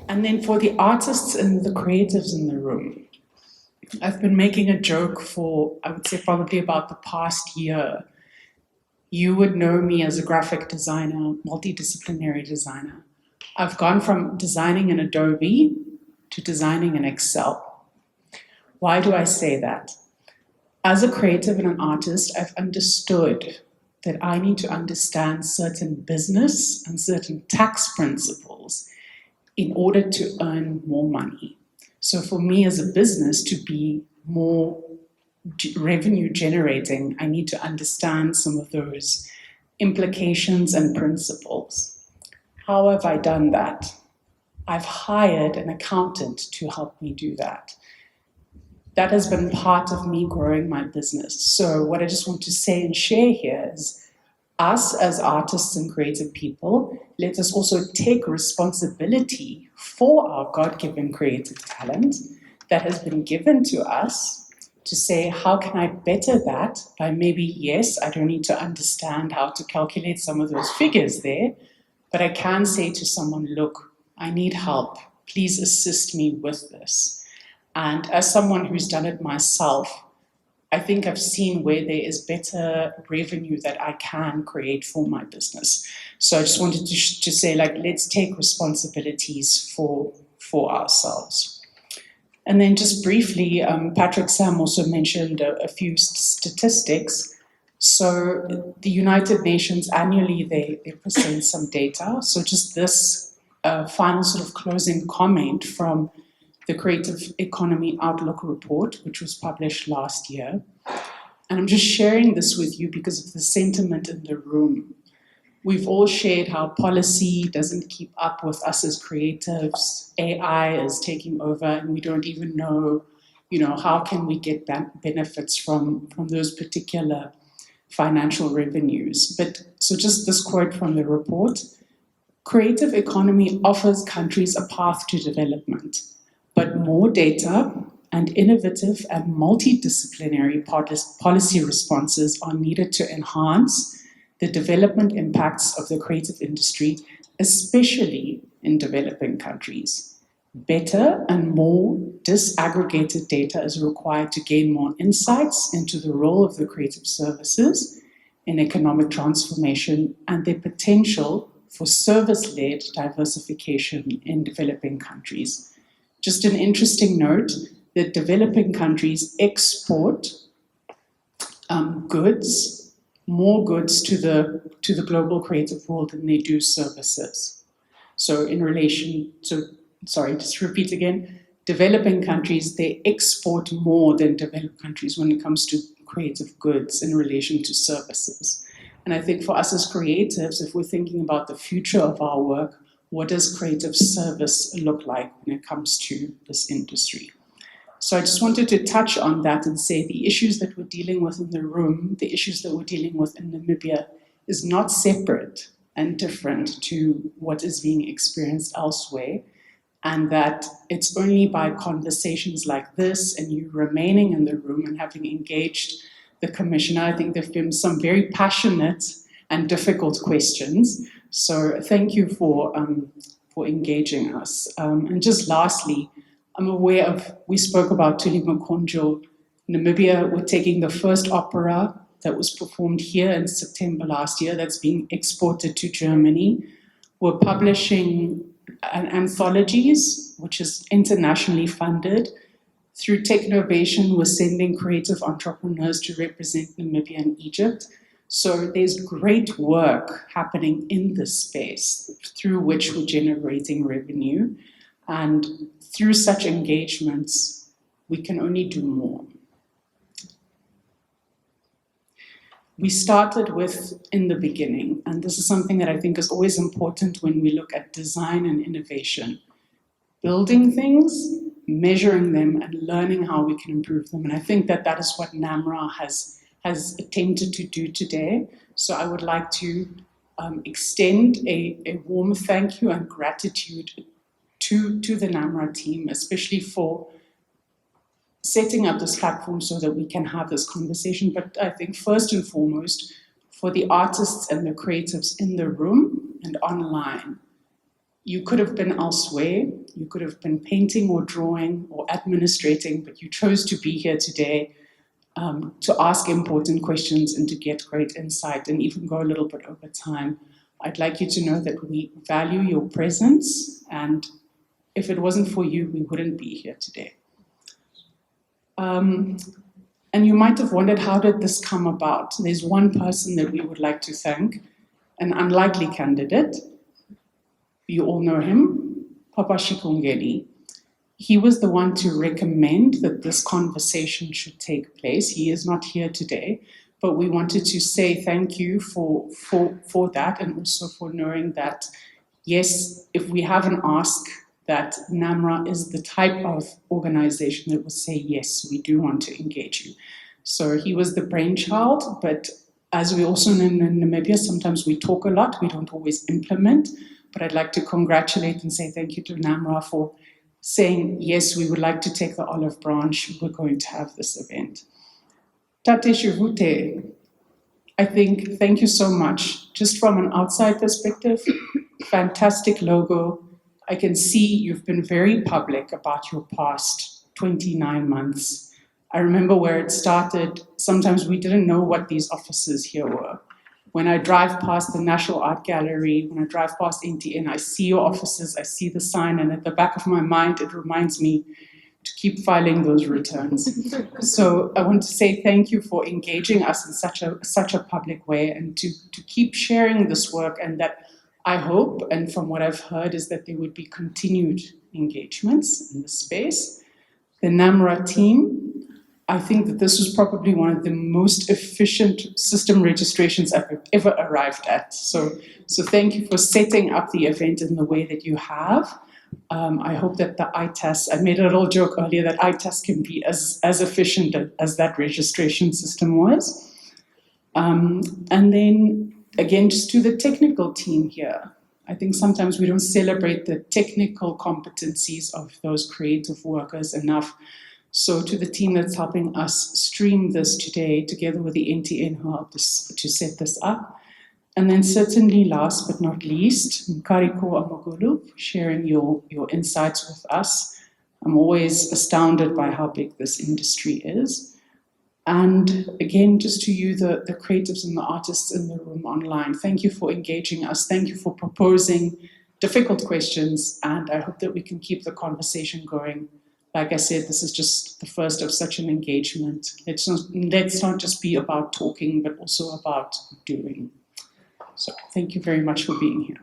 And then for the artists and the creatives in the room, I've been making a joke for, I would say, probably about the past year. You would know me as a graphic designer, multidisciplinary designer. I've gone from designing in Adobe to designing in Excel. Why do I say that? As a creative and an artist, I've understood that I need to understand certain business and certain tax principles in order to earn more money. So for me as a business to be more revenue generating, I need to understand some of those implications and principles. How have I done that? I've hired an accountant to help me do that. That has been part of me growing my business. So what I just want to say and share here is us as artists and creative people, let us also take responsibility for our God-given creative talent that has been given to us to say, how can I better that by maybe, yes, I don't need to understand how to calculate some of those figures there, but I can say to someone, look, I need help. Please assist me with this. And as someone who's done it myself, I think I've seen where there is better revenue that I can create for my business. So I just wanted to say, like, let's take responsibilities for ourselves. And then just briefly, Patrick Sam also mentioned a few statistics. So the United Nations annually, they present some data. So just this final sort of closing comment from the Creative Economy Outlook report, which was published last year. And I'm just sharing this with you because of the sentiment in the room. We've all shared how policy doesn't keep up with us as creatives. AI is taking over and we don't even know, how can we get benefits from those particular financial revenues. But so just this quote from the report, creative economy offers countries a path to development, but more data and innovative and multidisciplinary policy responses are needed to enhance the development impacts of the creative industry, especially in developing countries. Better and more disaggregated data is required to gain more insights into the role of the creative services in economic transformation and their potential for service-led diversification in developing countries. Just an interesting note that developing countries export more goods to the global creative world than they do services. So just repeat again, developing countries, they export more than developed countries when it comes to creative goods in relation to services. And I think for us as creatives, if we're thinking about the future of our work, what does creative service look like when it comes to this industry? So I just wanted to touch on that and say the issues that we're dealing with in the room, the issues that we're dealing with in Namibia is not separate and different to what is being experienced elsewhere, and that it's only by conversations like this and you remaining in the room and having engaged the commissioner. I think there have been some very passionate and difficult questions. So thank you for engaging us. And just lastly, I'm aware of, we spoke about Tuli Makonjo. Namibia, we're taking the first opera that was performed here in September last year that's being exported to Germany. We're publishing anthologies, which is internationally funded. Through Technovation, we're sending creative entrepreneurs to represent Namibia and Egypt. So there's great work happening in this space through which we're generating revenue. And through such engagements, we can only do more. We started with in the beginning, and this is something that I think is always important when we look at design and innovation. Building things, measuring them, and learning how we can improve them. And I think that that is what NamRA has attempted to do today. So I would like to extend a warm thank you and gratitude to the NamRA team, especially for setting up this platform so that we can have this conversation. But I think first and foremost, for the artists and the creatives in the room and online, You could have been elsewhere. You could have been painting or drawing or administrating, but you chose to be here today to ask important questions and to get great insight and even go a little bit over time. I'd like you to know that we value your presence, and if it wasn't for you, we wouldn't be here today. And you might have wondered, how did this come about? There's one person that we would like to thank, an unlikely candidate. You all know him, Papa Shikongeli. He was the one to recommend that this conversation should take place. He is not here today, but we wanted to say thank you for that, and also for knowing that, yes, if we have an ask, that NamRA is the type of organization that will say, yes, we do want to engage you. So he was the brainchild, but as we also know in Namibia, sometimes we talk a lot, we don't always implement, but I'd like to congratulate and say thank you to NamRA for saying, yes, we would like to take the olive branch, we're going to have this event. Tate Shivute, I think, thank you so much. Just from an outside perspective, fantastic logo. I can see you've been very public about your past 29 months. I remember where it started. Sometimes we didn't know what these offices here were. When I drive past the National Art Gallery, when I drive past NTN, I see your offices, I see the sign, and at the back of my mind, it reminds me to keep filing those returns. So I want to say thank you for engaging us in such a public way, and to keep sharing this work, and that I hope, and from what I've heard, is that there would be continued engagements in the space. The NamRA team, I think that this was probably one of the most efficient system registrations I've ever arrived at. So thank you for setting up the event in the way that you have. I hope that the ITAS, I made a little joke earlier that ITAS can be as efficient as that registration system was. And then, again, just to the technical team here, I think sometimes we don't celebrate the technical competencies of those creative workers enough. So to the team that's helping us stream this today, together with the NTN who helped us to set this up. And then certainly last but not least, Nkariko Amogulu, sharing your insights with us. I'm always astounded by how big this industry is. And again, just to you, the creatives and the artists in the room online, thank you for engaging us. Thank you for proposing difficult questions. And I hope that we can keep the conversation going. Like I said, this is just the first of such an engagement. Let's not just be about talking, but also about doing. So thank you very much for being here.